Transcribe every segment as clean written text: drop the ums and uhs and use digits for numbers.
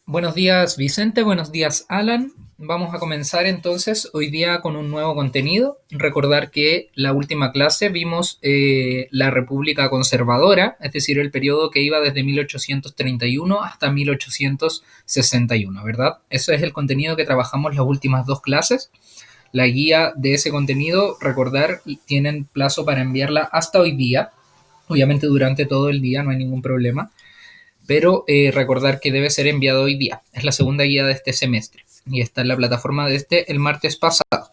Buenos días Vicente, buenos días Alan. Vamos a comenzar entonces hoy día con un nuevo contenido. Recordar que la última clase vimos la República Conservadora, es decir, el periodo que iba desde 1831 hasta 1861, ¿verdad? Ese es el contenido que trabajamos las últimas dos clases. La guía de ese contenido, recordar, tienen plazo para enviarla hasta hoy día. Obviamente durante todo el día no hay ningún problema, pero recordar que debe ser enviado hoy día. Es la segunda guía de este semestre y está en la plataforma desde el martes pasado.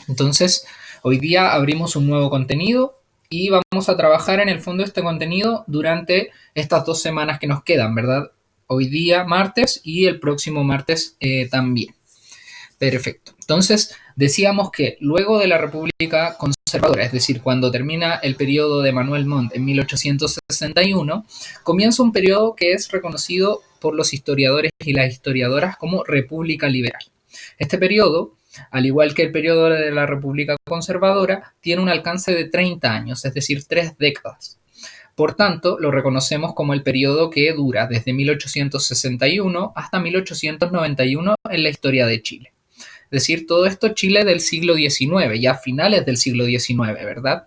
Entonces, hoy día abrimos un nuevo contenido y vamos a trabajar en el fondo este contenido durante estas 2 semanas que nos quedan, ¿verdad? Hoy día martes y el próximo martes también. Perfecto. Entonces, decíamos que luego de la República Conservadora, es decir, cuando termina el periodo de Manuel Montt en 1861, comienza un periodo que es reconocido por los historiadores y las historiadoras como República Liberal. Este periodo, al igual que el periodo de la República Conservadora, tiene un alcance de 30 años, es decir, 3 décadas. Por tanto, lo reconocemos como el periodo que dura desde 1861 hasta 1891 en la historia de Chile. Es decir, todo esto Chile del siglo XIX, ya finales del siglo XIX, ¿verdad?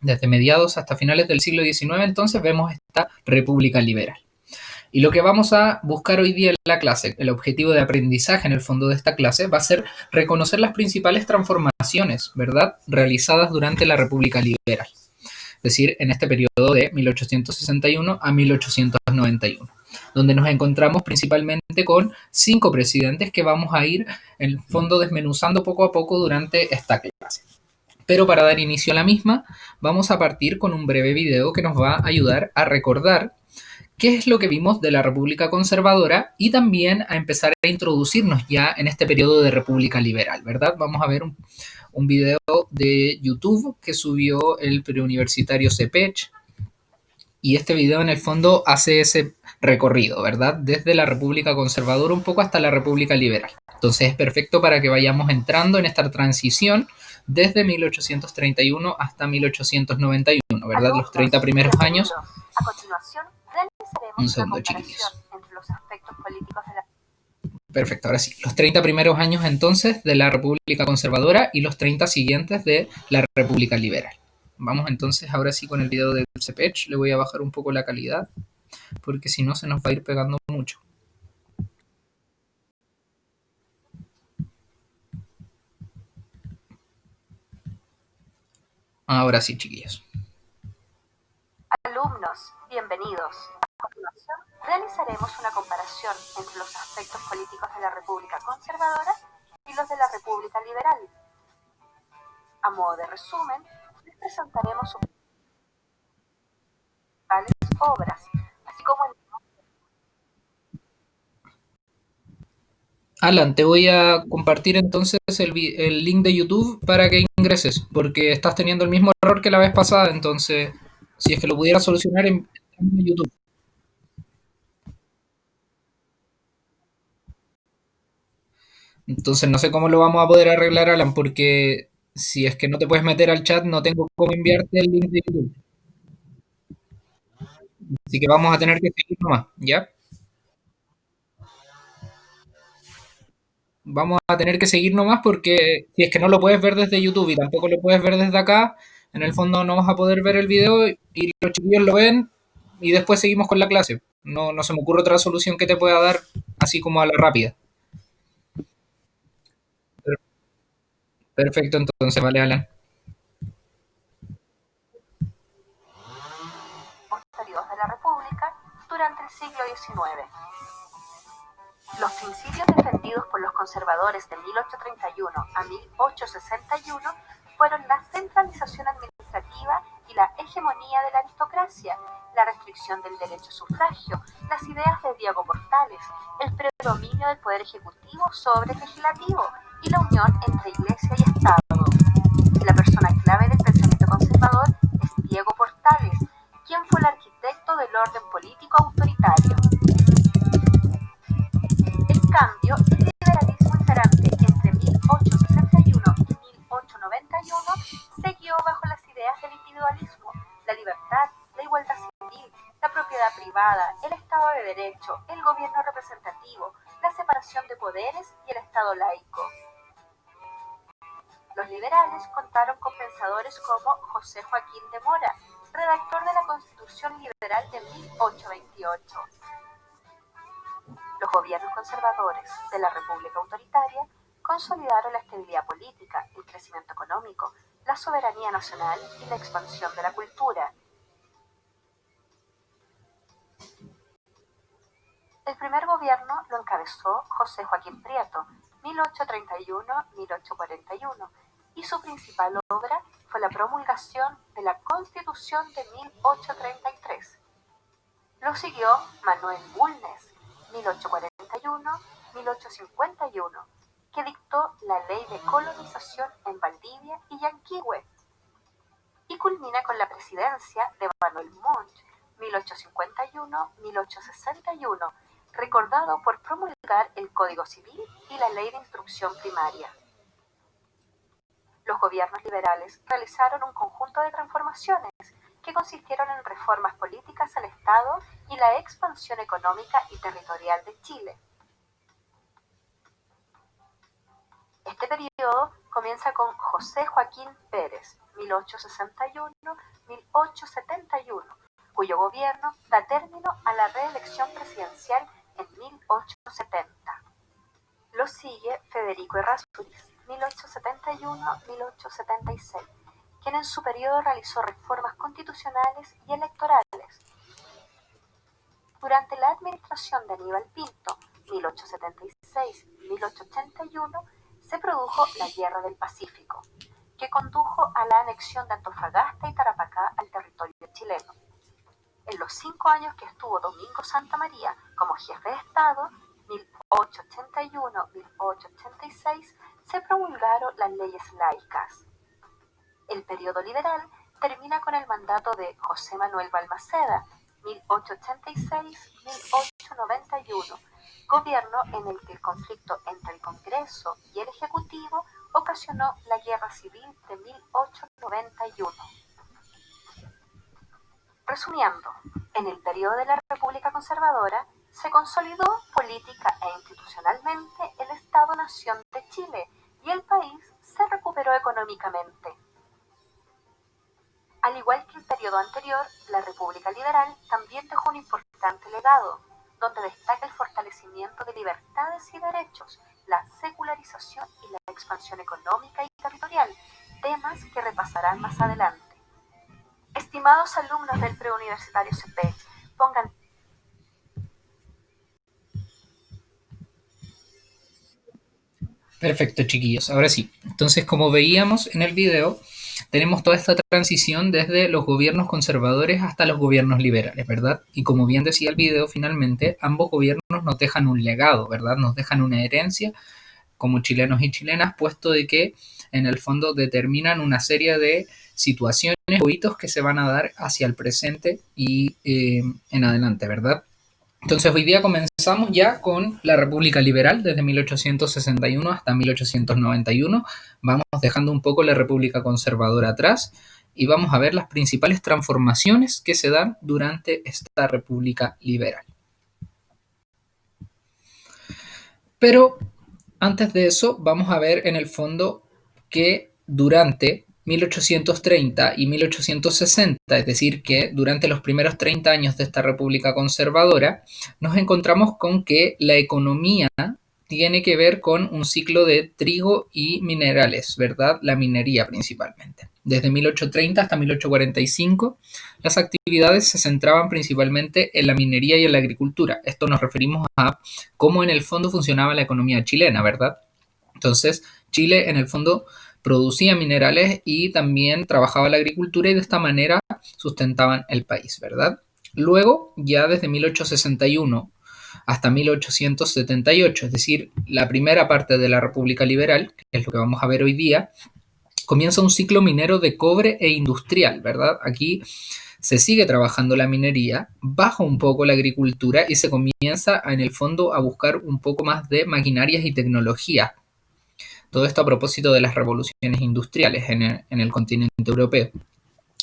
Desde mediados hasta finales del siglo XIX, entonces vemos esta República Liberal. Y lo que vamos a buscar hoy día en la clase, el objetivo de aprendizaje en el fondo de esta clase, va a ser reconocer las principales transformaciones, ¿verdad?, realizadas durante la República Liberal. Es decir, en este periodo de 1861 a 1891, donde nos encontramos principalmente con 5 presidentes que vamos a ir en el fondo desmenuzando poco a poco durante esta clase. Pero para dar inicio a la misma, vamos a partir con un breve video que nos va a ayudar a recordar qué es lo que vimos de la República Conservadora y también a empezar a introducirnos ya en este periodo de República Liberal, ¿verdad? Vamos a ver un video de YouTube que subió el preuniversitario CEPECH y este video en el fondo hace ese recorrido, ¿verdad? Desde la República Conservadora un poco hasta la República Liberal. Entonces es perfecto para que vayamos entrando en esta transición desde 1831 hasta 1891, ¿verdad? Los 30 primeros años. A continuación, un segundo, chiquillos. Entre los aspectos políticos de la... Perfecto, ahora sí. Los 30 primeros años entonces de la República Conservadora y los 30 siguientes de la República Liberal. Vamos entonces ahora sí con el video del CEPECH. Le voy a bajar un poco la calidad porque si no se nos va a ir pegando mucho. Ahora sí, chiquillos. Alumnos, bienvenidos. A continuación, realizaremos una comparación entre los aspectos políticos de la República Conservadora y los de la República Liberal. A modo de resumen, les presentaremos sus principales obras, así como el... Alan, te voy a compartir entonces el link de YouTube para que ingreses, porque estás teniendo el mismo error que la vez pasada, entonces, si es que lo pudieras solucionar en YouTube. Entonces, no sé cómo lo vamos a poder arreglar, Alan, porque si es que no te puedes meter al chat, no tengo cómo enviarte el link de YouTube. Así que vamos a tener que seguir nomás, ¿ya? Vamos a tener que seguir nomás porque si es que no lo puedes ver desde YouTube y tampoco lo puedes ver desde acá, en el fondo no vas a poder ver el video y los chiquillos lo ven y después seguimos con la clase. No, no se me ocurre otra solución que te pueda dar así como a la rápida. Perfecto, entonces, vale, Alan. Posteriores de la República durante el siglo XIX. Los principios defendidos por los conservadores de 1831 a 1861 fueron la centralización administrativa y la hegemonía de la aristocracia, la restricción del derecho a sufragio, las ideas de Diego Portales, el predominio del poder ejecutivo sobre el legislativo y la unión entre iglesia y Estado. La persona clave del pensamiento conservador es Diego Portales, quien fue el arquitecto del orden político autoritario. En cambio, el liberalismo imperante entre 1861 y 1891 se guió bajo las ideas del individualismo, la libertad, la igualdad civil, la la propiedad privada, el Estado de Derecho, el gobierno representativo, la separación de poderes y el Estado laico. Los liberales contaron con pensadores como José Joaquín de Mora, redactor de la Constitución Liberal de 1828. Los gobiernos conservadores de la República Autoritaria consolidaron la estabilidad política, el crecimiento económico, la soberanía nacional y la expansión de la cultura. El primer gobierno lo encabezó José Joaquín Prieto, 1831-1841, y su principal obra fue la promulgación de la Constitución de 1833. Lo siguió Manuel Bulnes, 1841-1851, que dictó la Ley de Colonización en Valdivia y Yanquihue, y culmina con la presidencia de Manuel Montt, 1851-1861, recordado por promulgar el Código Civil y la Ley de Instrucción Primaria. Los gobiernos liberales realizaron un conjunto de transformaciones que consistieron en reformas políticas al Estado y la expansión económica y territorial de Chile. Este periodo comienza con José Joaquín Pérez, 1861-1871, cuyo gobierno da término a la reelección presidencial en 1870. Lo sigue Federico Errázuriz, 1871-1876, quien en su periodo realizó reformas constitucionales y electorales. Durante la administración de Aníbal Pinto, 1876-1881, se produjo la Guerra del Pacífico, que condujo a la anexión de Antofagasta y Tarapacá al territorio chileno. En los 5 años que estuvo Domingo Santa María como jefe de Estado, 1881-1886, se promulgaron las leyes laicas. El periodo liberal termina con el mandato de José Manuel Balmaceda, 1886-1891, gobierno en el que el conflicto entre el Congreso y el Ejecutivo ocasionó la Guerra Civil de 1891. Resumiendo, en el periodo de la República Conservadora se consolidó política e institucionalmente el Estado-Nación de Chile y el país se recuperó económicamente. Al igual que el periodo anterior, la República Liberal también dejó un importante legado, donde destaca el fortalecimiento de libertades y derechos, la secularización y la expansión económica y territorial, temas que repasarán más adelante. Estimados alumnos del preuniversitario CEPECH, pongan Perfecto, chiquillos. Ahora sí. Entonces, como veíamos en el video, tenemos toda esta transición desde los gobiernos conservadores hasta los gobiernos liberales, ¿verdad? Y como bien decía el video, finalmente, ambos gobiernos nos dejan un legado, ¿verdad? Nos dejan una herencia como chilenos y chilenas, puesto de que en el fondo determinan una serie de situaciones o hitos que se van a dar hacia el presente y en adelante, ¿verdad? Entonces hoy día comenzamos ya con la República Liberal desde 1861 hasta 1891. Vamos dejando un poco la República Conservadora atrás y vamos a ver las principales transformaciones que se dan durante esta República Liberal. Pero antes de eso vamos a ver en el fondo que durante 1830 y 1860, es decir, que durante los primeros 30 años de esta República Conservadora, nos encontramos con que la economía tiene que ver con un ciclo de trigo y minerales, ¿verdad? La minería principalmente. Desde 1830 hasta 1845, las actividades se centraban principalmente en la minería y en la agricultura. Esto nos referimos a cómo en el fondo funcionaba la economía chilena, ¿verdad? Entonces, Chile en el fondo producía minerales y también trabajaba la agricultura y de esta manera sustentaban el país, ¿verdad? Luego, ya desde 1861 hasta 1878, es decir, la primera parte de la República Liberal, que es lo que vamos a ver hoy día, comienza un ciclo minero de cobre e industrial, ¿verdad? Aquí se sigue trabajando la minería, baja un poco la agricultura y se comienza en el fondo a buscar un poco más de maquinarias y tecnología. Todo esto a propósito de las revoluciones industriales en el continente europeo.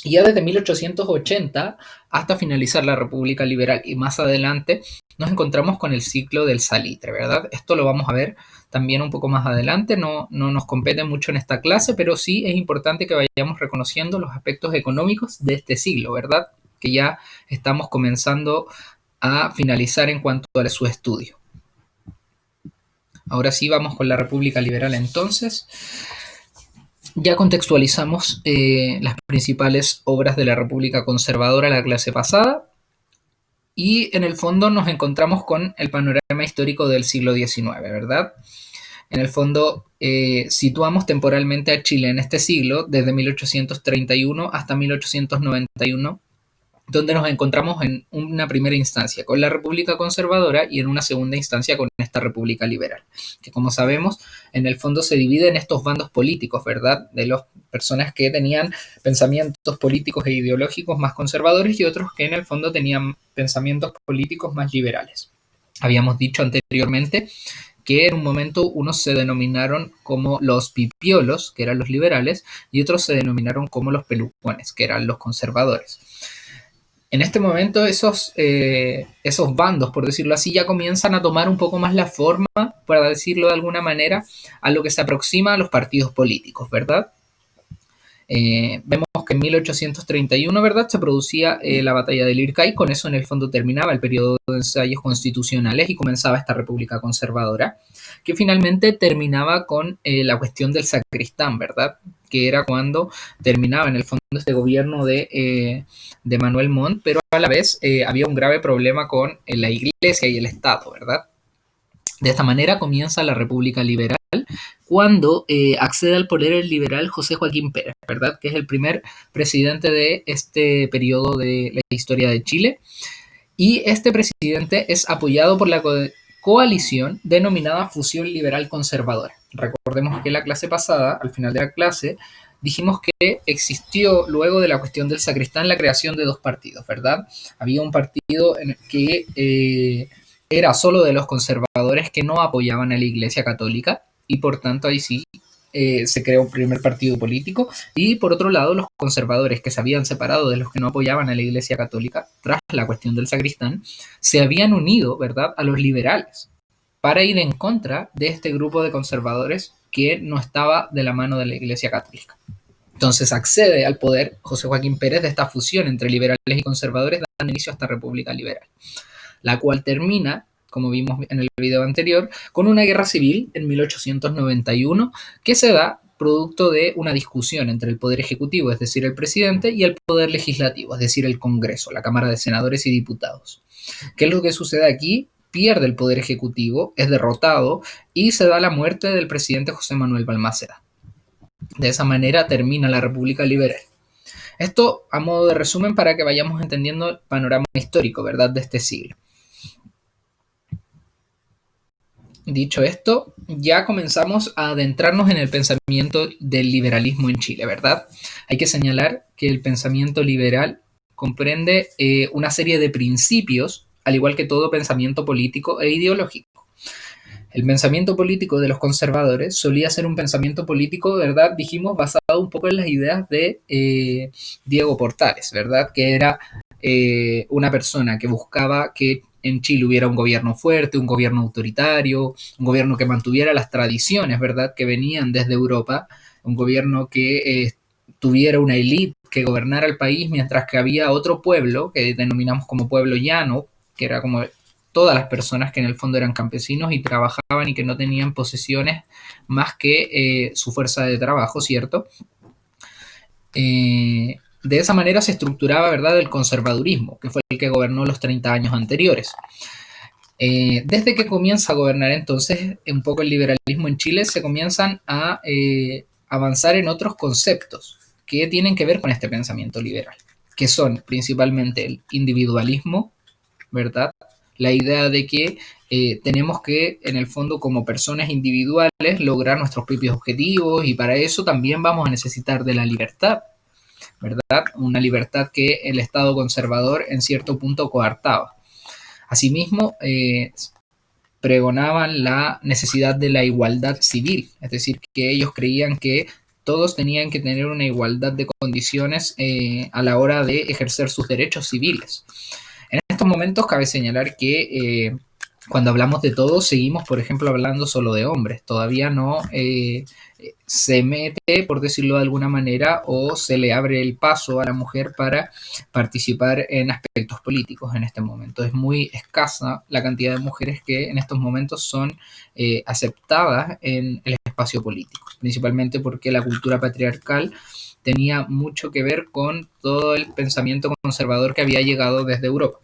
Y ya desde 1880 hasta finalizar la República Liberal y más adelante nos encontramos con el ciclo del salitre, ¿verdad? Esto lo vamos a ver también un poco más adelante, no nos compete mucho en esta clase, pero sí es importante que vayamos reconociendo los aspectos económicos de este siglo, ¿verdad? Que ya estamos comenzando a finalizar en cuanto a su estudio. Ahora sí vamos con la República Liberal entonces. Ya contextualizamos las principales obras de la República Conservadora la clase pasada y en el fondo nos encontramos con el panorama histórico del siglo XIX, ¿verdad? En el fondo situamos temporalmente a Chile en este siglo desde 1831 hasta 1891, donde nos encontramos en una primera instancia con la República Conservadora y en una segunda instancia con esta República Liberal, que como sabemos, en el fondo se divide en estos bandos políticos, ¿verdad? De las personas que tenían pensamientos políticos e ideológicos más conservadores y otros que en el fondo tenían pensamientos políticos más liberales. Habíamos dicho anteriormente que en un momento unos se denominaron como los pipiolos, que eran los liberales, y otros se denominaron como los pelucones, que eran los conservadores. En este momento esos bandos, por decirlo así, ya comienzan a tomar un poco más la forma, para decirlo de alguna manera, a lo que se aproxima a los partidos políticos, ¿verdad? Vemos que en 1831, ¿verdad?, se producía la batalla del Ircay, con eso en el fondo terminaba el periodo de ensayos constitucionales y comenzaba esta república conservadora, que finalmente terminaba con la cuestión del sacristán, ¿verdad?, que era cuando terminaba en el fondo este gobierno de Manuel Montt, pero a la vez había un grave problema con la iglesia y el Estado, ¿verdad? De esta manera comienza la República Liberal cuando accede al poder el liberal José Joaquín Pérez, ¿verdad? Que es el primer presidente de este periodo de la historia de Chile. Y este presidente es apoyado por la coalición denominada Fusión Liberal Conservadora. Recordemos que la clase pasada, al final de la clase, dijimos que existió luego de la cuestión del sacristán la creación de dos partidos, ¿verdad? Había un partido en el que era solo de los conservadores que no apoyaban a la Iglesia Católica y por tanto ahí sí se creó un primer partido político, y por otro lado los conservadores que se habían separado de los que no apoyaban a la Iglesia Católica tras la cuestión del sacristán se habían unido, ¿verdad?, a los liberales para ir en contra de este grupo de conservadores que no estaba de la mano de la Iglesia Católica. Entonces accede al poder José Joaquín Pérez de esta fusión entre liberales y conservadores, dando inicio a esta República Liberal, la cual termina, como vimos en el video anterior, con una guerra civil en 1891 que se da producto de una discusión entre el Poder Ejecutivo, es decir, el presidente, y el Poder Legislativo, es decir, el Congreso, la Cámara de Senadores y Diputados. ¿Qué es lo que sucede aquí? Pierde el Poder Ejecutivo, es derrotado y se da la muerte del presidente José Manuel Balmaceda. De esa manera termina la República Liberal. Esto a modo de resumen para que vayamos entendiendo el panorama histórico, ¿verdad?, de este siglo. Dicho esto, ya comenzamos a adentrarnos en el pensamiento del liberalismo en Chile, ¿verdad? Hay que señalar que el pensamiento liberal comprende una serie de principios, al igual que todo pensamiento político e ideológico. El pensamiento político de los conservadores solía ser un pensamiento político, ¿verdad?, dijimos, basado un poco en las ideas de Diego Portales, ¿verdad?, que era una persona que buscaba que en Chile hubiera un gobierno fuerte, un gobierno autoritario, un gobierno que mantuviera las tradiciones, ¿verdad?, que venían desde Europa, un gobierno que tuviera una élite que gobernara el país, mientras que había otro pueblo, que denominamos como pueblo llano, que era como todas las personas que en el fondo eran campesinos y trabajaban y que no tenían posesiones más que su fuerza de trabajo, ¿cierto? De esa manera se estructuraba, ¿verdad?, el conservadurismo, que fue el que gobernó los 30 años anteriores. Desde que comienza a gobernar entonces un poco el liberalismo en Chile, se comienzan a avanzar en otros conceptos que tienen que ver con este pensamiento liberal, que son principalmente el individualismo, ¿verdad?, la idea de que tenemos que, en el fondo, como personas individuales, lograr nuestros propios objetivos, y para eso también vamos a necesitar de la libertad, ¿verdad? Una libertad que el Estado conservador en cierto punto coartaba. Asimismo, pregonaban la necesidad de la igualdad civil, es decir, que ellos creían que todos tenían que tener una igualdad de condiciones a la hora de ejercer sus derechos civiles. En estos momentos cabe señalar que cuando hablamos de todos, seguimos, por ejemplo, hablando solo de hombres. Todavía no se mete, por decirlo de alguna manera, o se le abre el paso a la mujer para participar en aspectos políticos en este momento. Es muy escasa la cantidad de mujeres que en estos momentos son aceptadas en el espacio político, principalmente porque la cultura patriarcal tenía mucho que ver con todo el pensamiento conservador que había llegado desde Europa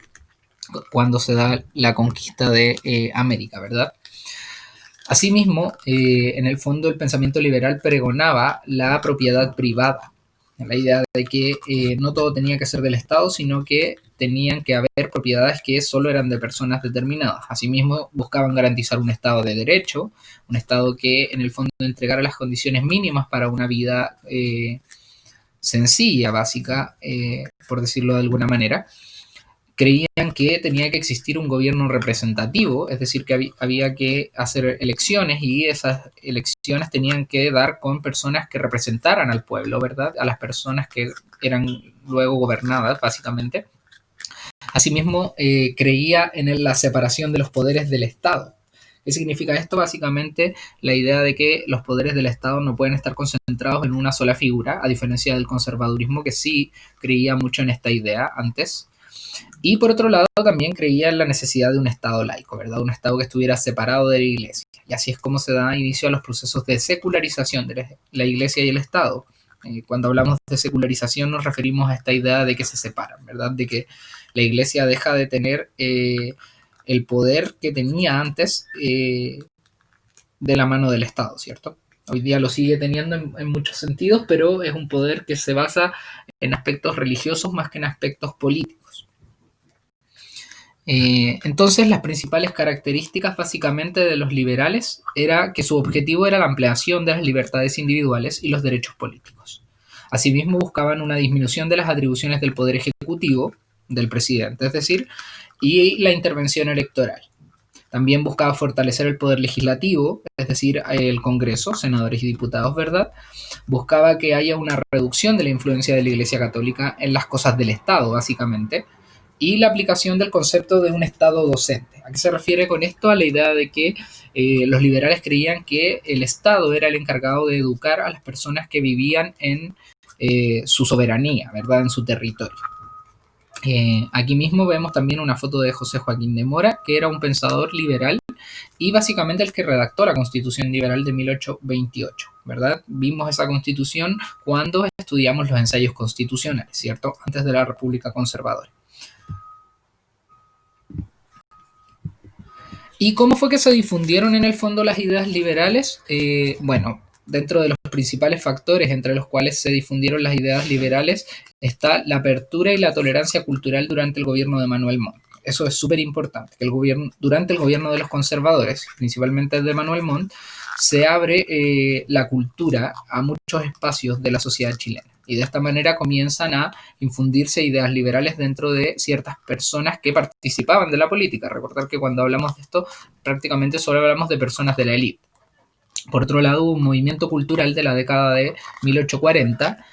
cuando se da la conquista de América, ¿verdad? Asimismo, en el fondo el pensamiento liberal pregonaba la propiedad privada, la idea de que no todo tenía que ser del Estado, sino que tenían que haber propiedades que solo eran de personas determinadas. Asimismo, buscaban garantizar un Estado de derecho, un Estado que en el fondo entregara las condiciones mínimas para una vida sencilla, básica, por decirlo de alguna manera. Creían que tenía que existir un gobierno representativo, es decir, que había que hacer elecciones y esas elecciones tenían que dar con personas que representaran al pueblo, ¿verdad? A las personas que eran luego gobernadas, básicamente. Asimismo, creía en la separación de los poderes del Estado. ¿Qué significa esto? Básicamente la idea de que los poderes del Estado no pueden estar concentrados en una sola figura, a diferencia del conservadurismo que sí creía mucho en esta idea antes. Y por otro lado, también creía en la necesidad de un Estado laico, ¿verdad? Un Estado que estuviera separado de la Iglesia. Y así es como se da inicio a los procesos de secularización de la Iglesia y el Estado. Cuando hablamos de secularización nos referimos a esta idea de que se separan, ¿verdad? De que la Iglesia deja de tener el poder que tenía antes de la mano del Estado, ¿cierto? Hoy día lo sigue teniendo en muchos sentidos, pero es un poder que se basa en aspectos religiosos más que en aspectos políticos. Entonces, las principales características básicamente de los liberales era que su objetivo era la ampliación de las libertades individuales y los derechos políticos. Asimismo, buscaban una disminución de las atribuciones del poder ejecutivo, del presidente, es decir, y la intervención electoral. También buscaba fortalecer el poder legislativo, es decir, el Congreso, senadores y diputados, ¿verdad? Buscaba que haya una reducción de la influencia de la Iglesia Católica en las cosas del Estado, básicamente, y la aplicación del concepto de un Estado docente. ¿A qué se refiere con esto? A la idea de que los liberales creían que el Estado era el encargado de educar a las personas que vivían en su soberanía, ¿verdad? En su territorio. Aquí mismo vemos también una foto de José Joaquín de Mora, que era un pensador liberal y básicamente el que redactó la Constitución Liberal de 1828, ¿verdad? Vimos esa Constitución cuando estudiamos los ensayos constitucionales, ¿cierto? Antes de la República Conservadora. ¿Y cómo fue que se difundieron en el fondo las ideas liberales? Bueno, dentro de los principales factores entre los cuales se difundieron las ideas liberales está la apertura y la tolerancia cultural durante el gobierno de Manuel Montt. Eso es súper importante, que durante el gobierno de los conservadores, principalmente de Manuel Montt, se abre la cultura a muchos espacios de la sociedad chilena. Y de esta manera comienzan a infundirse ideas liberales dentro de ciertas personas que participaban de la política. Recordar que cuando hablamos de esto, prácticamente solo hablamos de personas de la élite. Por otro lado, hubo un movimiento cultural de la década de 1840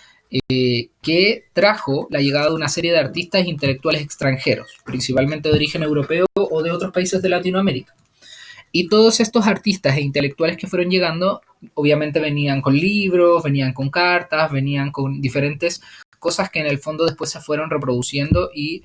que trajo la llegada de una serie de artistas e intelectuales extranjeros, principalmente de origen europeo o de otros países de Latinoamérica. Y todos estos artistas e intelectuales que fueron llegando, obviamente venían con libros, venían con cartas, venían con diferentes cosas que en el fondo después se fueron reproduciendo y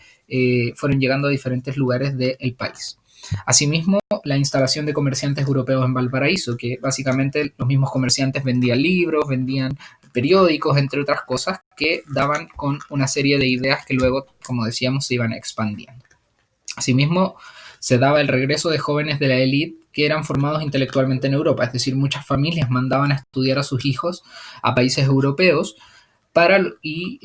fueron llegando a diferentes lugares del país. Asimismo, la instalación de comerciantes europeos en Valparaíso, que básicamente los mismos comerciantes vendían libros, vendían periódicos, entre otras cosas, que daban con una serie de ideas que luego, como decíamos, se iban expandiendo. Asimismo, se daba el regreso de jóvenes de la élite que eran formados intelectualmente en Europa, es decir, muchas familias mandaban a estudiar a sus hijos a países europeos y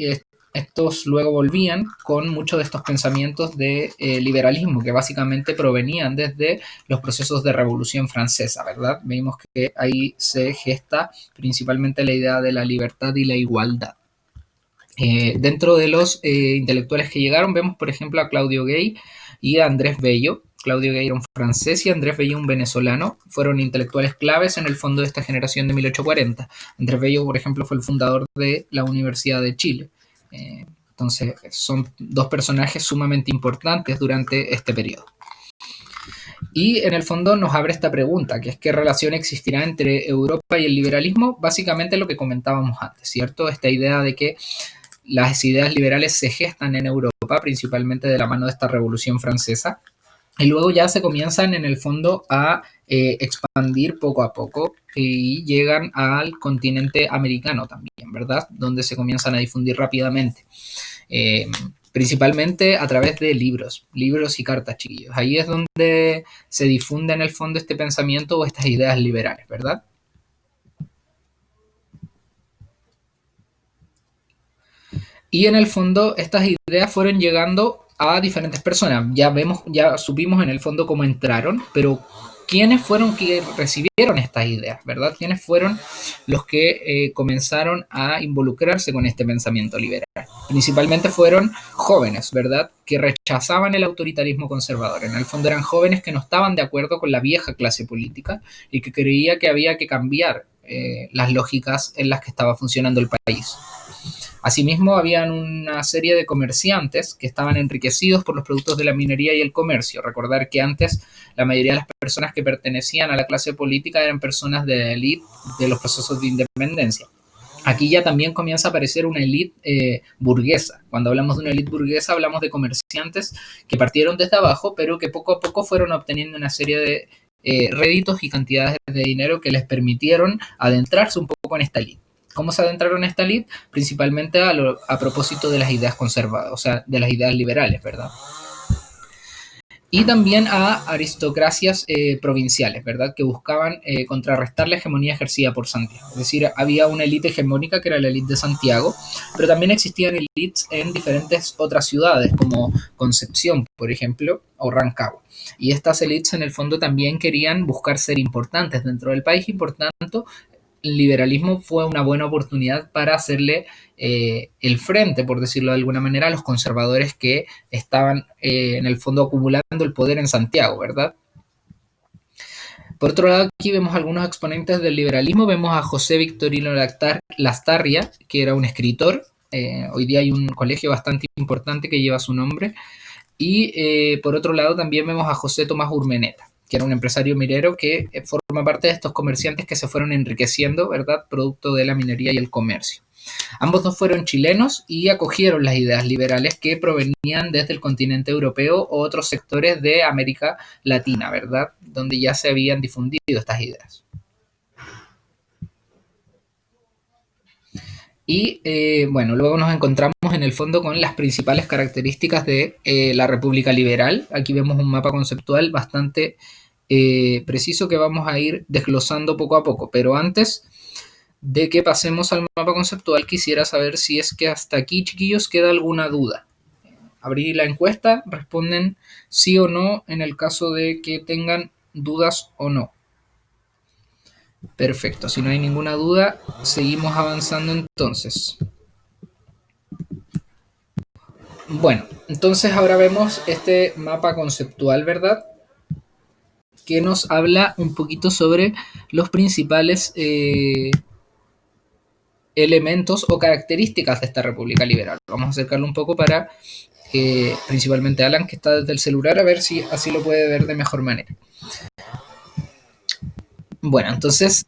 estos luego volvían con muchos de estos pensamientos de liberalismo que básicamente provenían desde los procesos de Revolución Francesa, ¿verdad? Vimos que ahí se gesta principalmente la idea de la libertad y la igualdad. Dentro de los intelectuales que llegaron vemos, por ejemplo, a Claudio Gay y a Andrés Bello, Claudio Gay era un francés y Andrés Bello un venezolano. Fueron intelectuales claves en el fondo de esta generación de 1840. Andrés Bello, por ejemplo, fue el fundador de la Universidad de Chile. Entonces, son dos personajes sumamente importantes durante este periodo. Y en el fondo nos abre esta pregunta, que es ¿qué relación existirá entre Europa y el liberalismo? Básicamente lo que comentábamos antes, ¿cierto? Esta idea de que las ideas liberales se gestan en Europa, principalmente de la mano de esta Revolución Francesa, y luego ya se comienzan en el fondo a expandir poco a poco y llegan al continente americano también, ¿verdad? Donde se comienzan a difundir rápidamente. Principalmente a través de libros y cartas, chiquillos. Ahí es donde se difunde en el fondo este pensamiento o estas ideas liberales, ¿verdad? Y en el fondo estas ideas fueron llegando a diferentes personas. Ya supimos en el fondo cómo entraron, pero ¿quiénes fueron que recibieron estas ideas, verdad? ¿Quiénes fueron los que comenzaron a involucrarse con este pensamiento liberal? Principalmente fueron jóvenes, ¿verdad? Que rechazaban el autoritarismo conservador. En el fondo eran jóvenes que no estaban de acuerdo con la vieja clase política y que creía que había que cambiar las lógicas en las que estaba funcionando el país. Asimismo, habían una serie de comerciantes que estaban enriquecidos por los productos de la minería y el comercio. Recordar que antes la mayoría de las personas que pertenecían a la clase política eran personas de la élite de los procesos de independencia. Aquí ya también comienza a aparecer una élite burguesa. Cuando hablamos de una élite burguesa, hablamos de comerciantes que partieron desde abajo, pero que poco a poco fueron obteniendo una serie de réditos y cantidades de dinero que les permitieron adentrarse un poco en esta élite. ¿Cómo se adentraron en esta élite? Principalmente a propósito de las ideas conservadas, o sea, de las ideas liberales, ¿verdad? Y también a aristocracias provinciales, ¿verdad? Que buscaban contrarrestar la hegemonía ejercida por Santiago. Es decir, había una élite hegemónica que era la élite de Santiago, pero también existían élites en diferentes otras ciudades, como Concepción, por ejemplo, o Rancagua. Y estas élites en el fondo también querían buscar ser importantes dentro del país y por tanto el liberalismo fue una buena oportunidad para hacerle el frente, por decirlo de alguna manera, a los conservadores que estaban en el fondo acumulando el poder en Santiago, ¿verdad? Por otro lado, aquí vemos algunos exponentes del liberalismo. Vemos a José Victorino Lastarria, que era un escritor. Hoy día hay un colegio bastante importante que lleva su nombre. Y por otro lado, también vemos a José Tomás Urmeneta, que era un empresario minero que forma parte de estos comerciantes que se fueron enriqueciendo, ¿verdad?, producto de la minería y el comercio. Ambos dos fueron chilenos y acogieron las ideas liberales que provenían desde el continente europeo o otros sectores de América Latina, ¿verdad?, donde ya se habían difundido estas ideas. Y bueno, luego nos encontramos en el fondo con las principales características de la República Liberal. Aquí vemos un mapa conceptual bastante preciso que vamos a ir desglosando poco a poco. Pero antes de que pasemos al mapa conceptual, quisiera saber si es que hasta aquí, chiquillos, queda alguna duda. Abrí la encuesta, responden sí o no en el caso de que tengan dudas o no. Perfecto, si no hay ninguna duda, seguimos avanzando entonces. Bueno, entonces ahora vemos este mapa conceptual, ¿verdad? Que nos habla un poquito sobre los principales elementos o características de esta república liberal. Vamos a acercarlo un poco para principalmente Alan, que está desde el celular, a ver si así lo puede ver de mejor manera. Bueno, entonces,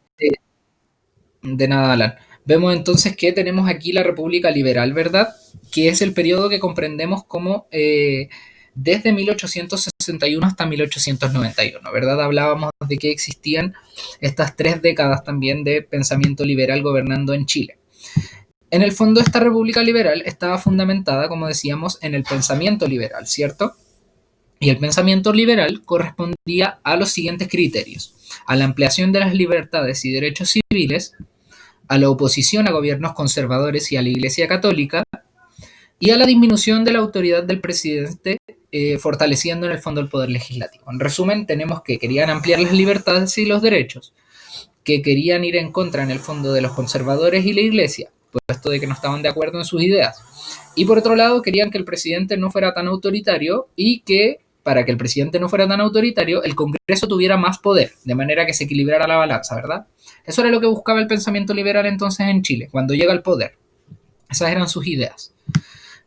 de nada, Alan. Vemos entonces que tenemos aquí la República Liberal, ¿verdad? Que es el periodo que comprendemos como desde 1861 hasta 1891, ¿verdad? Hablábamos de que existían estas 3 décadas también de pensamiento liberal gobernando en Chile. En el fondo, esta República Liberal estaba fundamentada, como decíamos, en el pensamiento liberal, ¿cierto? Y el pensamiento liberal correspondía a los siguientes criterios: a la ampliación de las libertades y derechos civiles, a la oposición a gobiernos conservadores y a la Iglesia Católica, y a la disminución de la autoridad del presidente, fortaleciendo en el fondo el poder legislativo. En resumen, tenemos que querían ampliar las libertades y los derechos, que querían ir en contra en el fondo de los conservadores y la Iglesia, puesto de que no estaban de acuerdo en sus ideas. Y por otro lado, querían que el presidente no fuera tan autoritario y que para que el presidente no fuera tan autoritario, el Congreso tuviera más poder, de manera que se equilibrara la balanza, ¿verdad? Eso era lo que buscaba el pensamiento liberal entonces en Chile, cuando llega al poder. Esas eran sus ideas.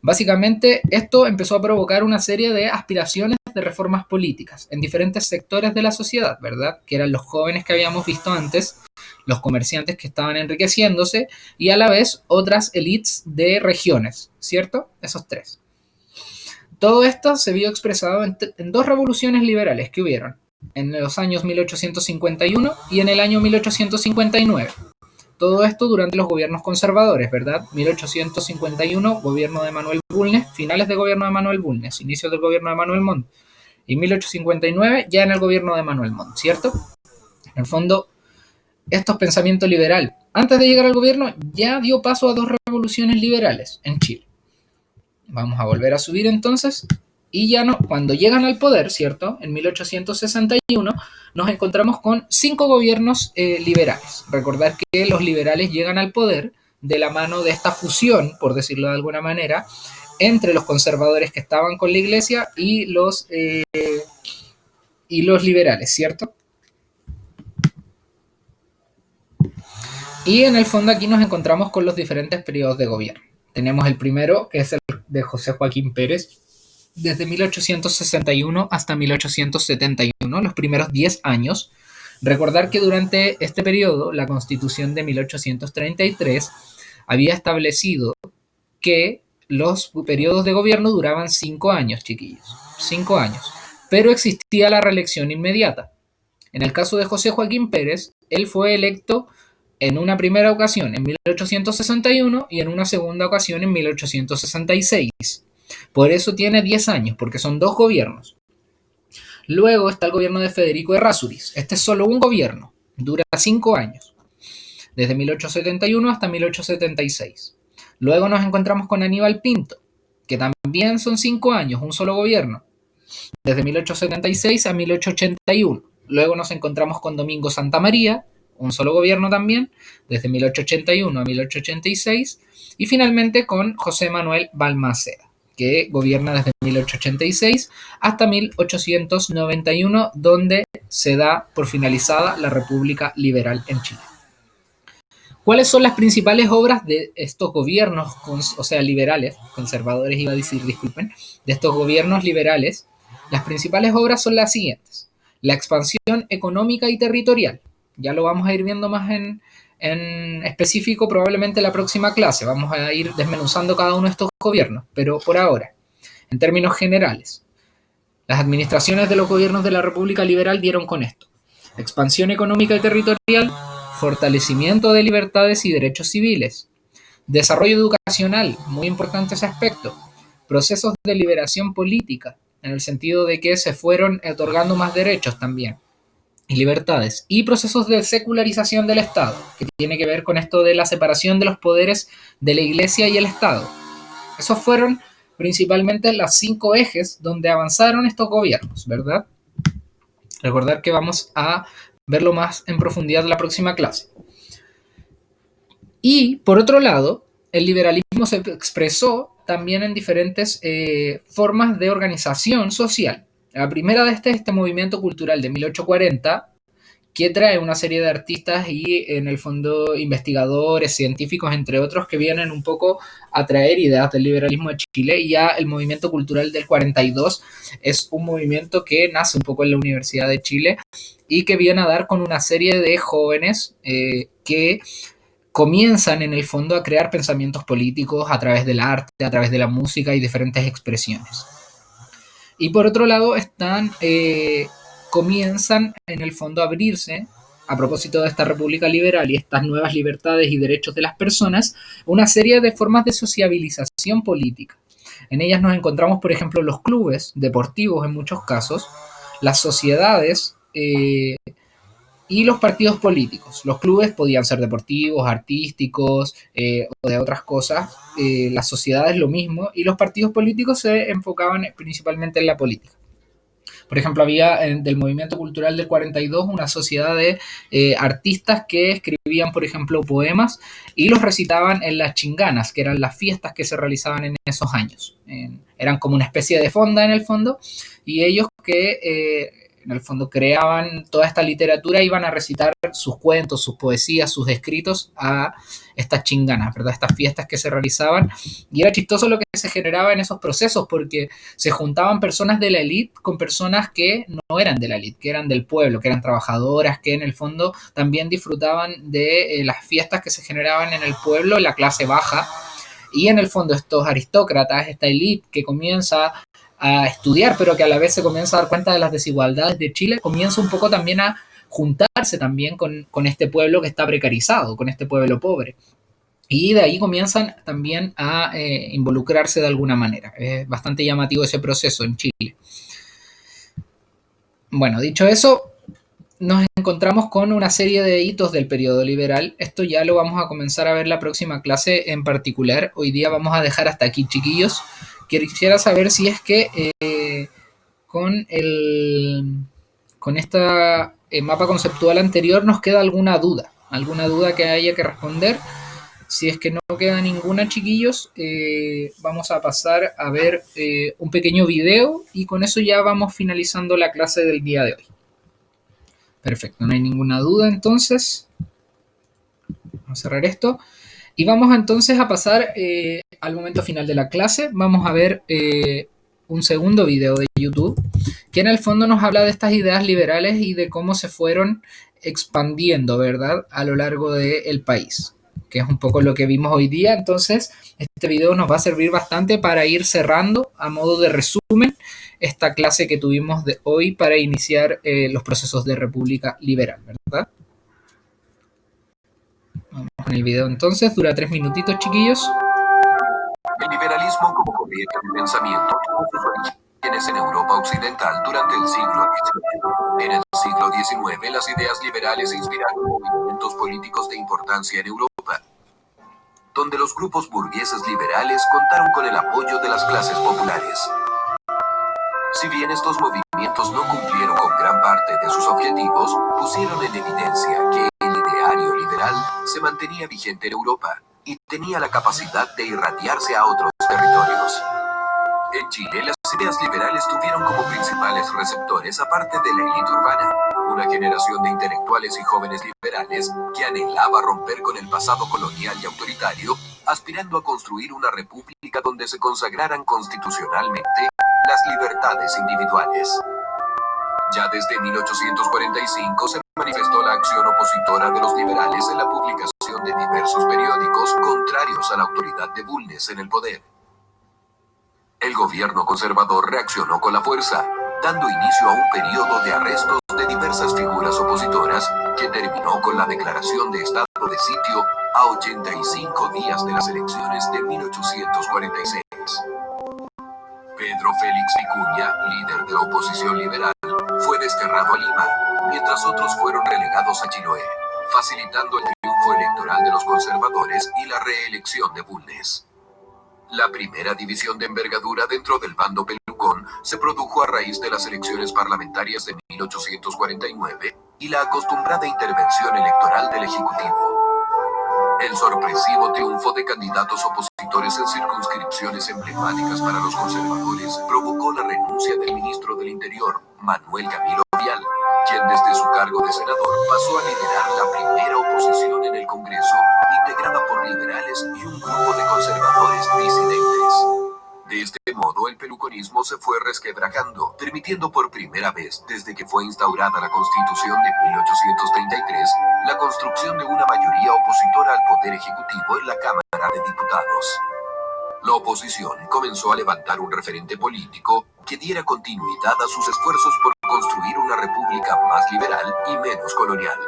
Básicamente, esto empezó a provocar una serie de aspiraciones de reformas políticas en diferentes sectores de la sociedad, ¿verdad? Que eran los jóvenes que habíamos visto antes, los comerciantes que estaban enriqueciéndose y a la vez otras élites de regiones, ¿cierto? Esos tres. Todo esto se vio expresado en dos revoluciones liberales que hubieron en los años 1851 y en el año 1859. Todo esto durante los gobiernos conservadores, ¿verdad? 1851, gobierno de Manuel Bulnes, finales del gobierno de Manuel Bulnes, inicios del gobierno de Manuel Montt. Y 1859 ya en el gobierno de Manuel Montt, ¿cierto? En el fondo, estos pensamientos liberales, antes de llegar al gobierno, ya dio paso a dos revoluciones liberales en Chile. Vamos a volver a subir entonces. Y ya no, cuando llegan al poder, ¿cierto? En 1861 nos encontramos con 5 gobiernos liberales. Recordar que los liberales llegan al poder de la mano de esta fusión, por decirlo de alguna manera, entre los conservadores que estaban con la iglesia y los liberales, ¿cierto? Y en el fondo aquí nos encontramos con los diferentes periodos de gobierno. Tenemos el primero, que es el de José Joaquín Pérez, desde 1861 hasta 1871, los primeros 10 años. Recordar que durante este periodo, la Constitución de 1833 había establecido que los periodos de gobierno duraban 5 años, chiquillos, 5 años, pero existía la reelección inmediata. En el caso de José Joaquín Pérez, él fue electo en una primera ocasión en 1861 y en una segunda ocasión en 1866. Por eso tiene 10 años, porque son dos gobiernos. Luego está el gobierno de Federico Errázuriz. Este es solo un gobierno, dura 5 años, desde 1871 hasta 1876. Luego nos encontramos con Aníbal Pinto, que también son 5 años, un solo gobierno, desde 1876 a 1881. Luego nos encontramos con Domingo Santa María, un solo gobierno también, desde 1881 a 1886. Y finalmente con José Manuel Balmaceda, que gobierna desde 1886 hasta 1891, donde se da por finalizada la República Liberal en Chile. ¿Cuáles son las principales obras de estos gobiernos, o sea, liberales, conservadores iba a decir, disculpen, de estos gobiernos liberales? Las principales obras son las siguientes. La expansión económica y territorial. Ya lo vamos a ir viendo más en específico probablemente en la próxima clase. Vamos a ir desmenuzando cada uno de estos gobiernos, pero por ahora, en términos generales, las administraciones de los gobiernos de la República Liberal dieron con esto: expansión económica y territorial, fortalecimiento de libertades y derechos civiles, desarrollo educacional, muy importante ese aspecto, procesos de liberación política, en el sentido de que se fueron otorgando más derechos también, y libertades, y procesos de secularización del Estado, que tiene que ver con esto de la separación de los poderes de la Iglesia y el Estado. Esos fueron principalmente los 5 ejes donde avanzaron estos gobiernos, ¿verdad? Recordar que vamos a verlo más en profundidad en la próxima clase. Y, por otro lado, el liberalismo se expresó también en diferentes formas de organización social. La primera de este movimiento cultural de 1840, que trae una serie de artistas y, en el fondo, investigadores, científicos, entre otros, que vienen un poco a traer ideas del liberalismo de Chile. Y ya el movimiento cultural del 42 es un movimiento que nace un poco en la Universidad de Chile y que viene a dar con una serie de jóvenes que comienzan en el fondo a crear pensamientos políticos a través del arte, a través de la música y diferentes expresiones. Y por otro lado comienzan en el fondo a abrirse, a propósito de esta República Liberal y estas nuevas libertades y derechos de las personas, una serie de formas de sociabilización política. En ellas nos encontramos, por ejemplo, los clubes deportivos en muchos casos, las sociedades y los partidos políticos. Los clubes podían ser deportivos, artísticos o de otras cosas. Las sociedades lo mismo, y los partidos políticos se enfocaban principalmente en la política. Por ejemplo, había del movimiento cultural del 42 una sociedad de artistas que escribían, por ejemplo, poemas y los recitaban en las chinganas, que eran las fiestas que se realizaban en esos años. Eran como una especie de fonda en el fondo, y ellos que en el fondo creaban toda esta literatura iban a recitar sus cuentos, sus poesías, sus escritos a estas chinganas, ¿verdad? Estas fiestas que se realizaban. Y era chistoso lo que se generaba en esos procesos, porque se juntaban personas de la élite con personas que no eran de la élite, que eran del pueblo, que eran trabajadoras, que en el fondo también disfrutaban de las fiestas que se generaban en el pueblo, en la clase baja. Y en el fondo estos aristócratas, esta élite que comienza a estudiar, pero que a la vez se comienza a dar cuenta de las desigualdades de Chile, comienza un poco también a juntarse también con este pueblo que está precarizado, con este pueblo pobre. Y de ahí comienzan también a involucrarse de alguna manera. Es bastante llamativo ese proceso en Chile. Bueno, dicho eso, nos encontramos con una serie de hitos del periodo liberal. Esto ya lo vamos a comenzar a ver la próxima clase en particular. Hoy día vamos a dejar hasta aquí, chiquillos. Quisiera saber si es que con con esta mapa conceptual anterior nos queda alguna duda que haya que responder. Si es que no queda ninguna, chiquillos, vamos a pasar a ver un pequeño video y con eso ya vamos finalizando la clase del día de hoy. Perfecto, no hay ninguna duda entonces. Vamos a cerrar esto. Y vamos entonces a pasar al momento final de la clase. Vamos a ver un segundo video de YouTube que en el fondo nos habla de estas ideas liberales y de cómo se fueron expandiendo, ¿verdad?, a lo largo del país, que es un poco lo que vimos hoy día. Entonces, este video nos va a servir bastante para ir cerrando a modo de resumen esta clase que tuvimos de hoy para iniciar los procesos de república liberal, ¿verdad? Vamos con el video entonces, dura 3 minutitos, chiquillos. El liberalismo como corriente de pensamiento tuvo sus orígenes en Europa Occidental durante el siglo XVIII. En el siglo XIX, las ideas liberales inspiraron movimientos políticos de importancia en Europa, donde los grupos burgueses liberales contaron con el apoyo de las clases populares. Si bien estos movimientos no cumplieron con gran parte de sus objetivos, pusieron en evidencia que el ideario liberal se mantenía vigente en Europa y tenía la capacidad de irradiarse a otros territorios. En Chile, las ideas liberales tuvieron como principales receptores, aparte de la élite urbana, una generación de intelectuales y jóvenes liberales que anhelaba romper con el pasado colonial y autoritario, aspirando a construir una república donde se consagraran constitucionalmente las libertades individuales. Ya desde 1845 se manifestó la acción opositora de los liberales en la publicación de diversos periódicos contrarios a la autoridad de Bulnes en el poder. El gobierno conservador reaccionó con la fuerza, dando inicio a un periodo de arrestos de diversas figuras opositoras que terminó con la declaración de estado de sitio a 85 días de las elecciones de 1846. Pedro Félix Vicuña, líder de la oposición liberal, fue desterrado a Lima, mientras otros fueron relegados a Chiloé, facilitando el triunfo electoral de los conservadores y la reelección de Bulnes. La primera división de envergadura dentro del bando pelucón se produjo a raíz de las elecciones parlamentarias de 1849 y la acostumbrada intervención electoral del Ejecutivo. El sorpresivo triunfo de candidatos opositores en circunscripciones emblemáticas para los conservadores provocó la renuncia del ministro del Interior, Manuel Camilo Vial, quien desde su cargo de senador pasó a liderar la primera oposición en el Congreso, integrada por liberales y un grupo de conservadores disidentes. De este modo, el peluconismo se fue resquebrajando, permitiendo por primera vez, desde que fue instaurada la Constitución de 1833, la construcción de una mayoría opositora al Poder Ejecutivo en la Cámara de Diputados. La oposición comenzó a levantar un referente político que diera continuidad a sus esfuerzos por construir una república más liberal y menos colonial.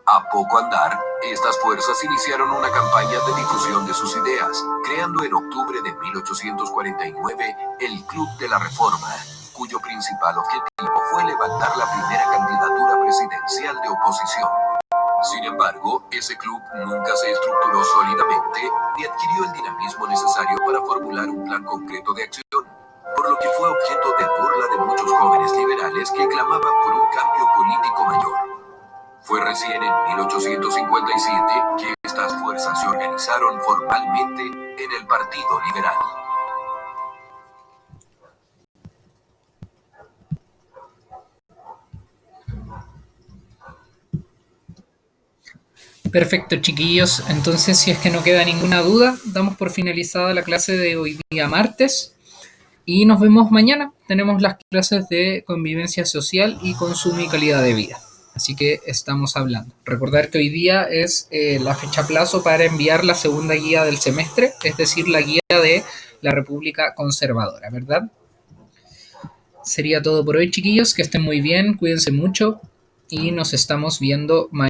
A poco andar, estas fuerzas iniciaron una campaña de difusión de sus ideas, creando en octubre de 1849 el Club de la Reforma, cuyo principal objetivo fue levantar la primera candidatura presidencial de oposición. Sin embargo, ese club nunca se estructuró sólidamente ni adquirió el dinamismo necesario para formular un plan concreto de acción, por lo que fue objeto de burla de muchos jóvenes liberales civiles que clamaban por un cambio político mayor. Fue recién en 1857 que estas fuerzas se organizaron formalmente en el Partido Liberal. Perfecto, chiquillos. Entonces, si es que no queda ninguna duda, damos por finalizada la clase de hoy día martes y nos vemos mañana. Tenemos las clases de convivencia social y consumo y calidad de vida. Así que estamos hablando. Recordar que hoy día es la fecha plazo para enviar la segunda guía del semestre, es decir, la guía de la República Conservadora, ¿verdad? Sería todo por hoy, chiquillos. Que estén muy bien, cuídense mucho y nos estamos viendo mañana.